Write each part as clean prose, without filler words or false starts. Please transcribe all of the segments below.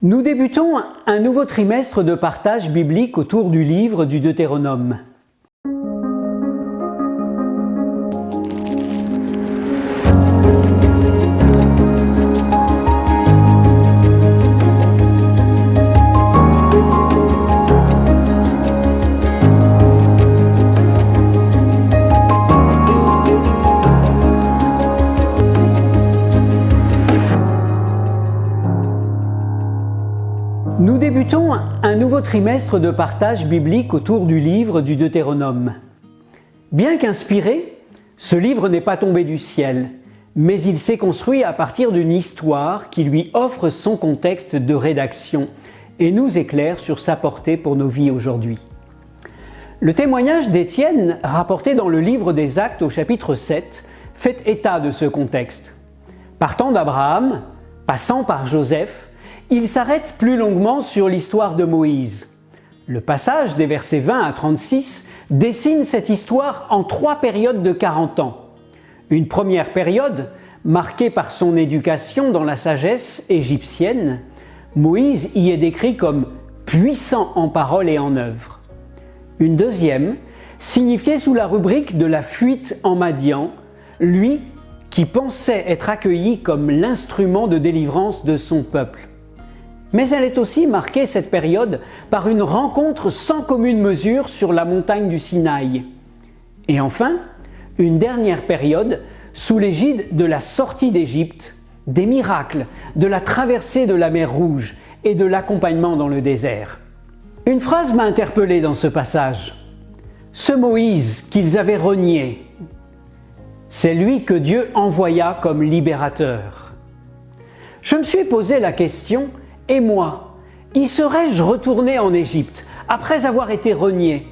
Nous débutons un nouveau trimestre de partage biblique autour du livre du Deutéronome. Nous débutons un nouveau trimestre de partage biblique autour du livre du Deutéronome. Bien qu'inspiré, ce livre n'est pas tombé du ciel, mais il s'est construit à partir d'une histoire qui lui offre son contexte de rédaction et nous éclaire sur sa portée pour nos vies aujourd'hui. Le témoignage d'Étienne, rapporté dans le livre des Actes au chapitre 7, fait état de ce contexte. Partant d'Abraham, passant par Joseph, il s'arrête plus longuement sur l'histoire de Moïse. Le passage des versets 20 à 36 dessine cette histoire en 3 périodes de 40 ans. Une première période, marquée par son éducation dans la sagesse égyptienne, Moïse y est décrit comme puissant en parole et en œuvre. Une deuxième, signifiée sous la rubrique de la fuite en Madian, lui qui pensait être accueilli comme l'instrument de délivrance de son peuple. Mais elle est aussi marquée, cette période, par une rencontre sans commune mesure sur la montagne du Sinaï. Et enfin, une dernière période sous l'égide de la sortie d'Égypte, des miracles, de la traversée de la mer Rouge et de l'accompagnement dans le désert. Une phrase m'a interpellé dans ce passage. Ce Moïse qu'ils avaient renié, c'est lui que Dieu envoya comme libérateur. Je me suis posé la question: et moi, y serais-je retourné en Égypte après avoir été renié?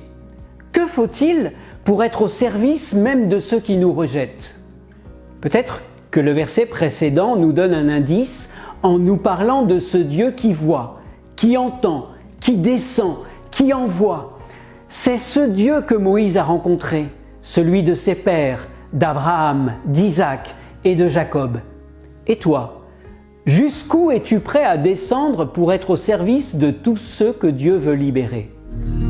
Que faut-il pour être au service même de ceux qui nous rejettent? Peut-être que le verset précédent nous donne un indice en nous parlant de ce Dieu qui voit, qui entend, qui descend, qui envoie. C'est ce Dieu que Moïse a rencontré, celui de ses pères, d'Abraham, d'Isaac et de Jacob. Et toi? Jusqu'où es-tu prêt à descendre pour être au service de tous ceux que Dieu veut libérer?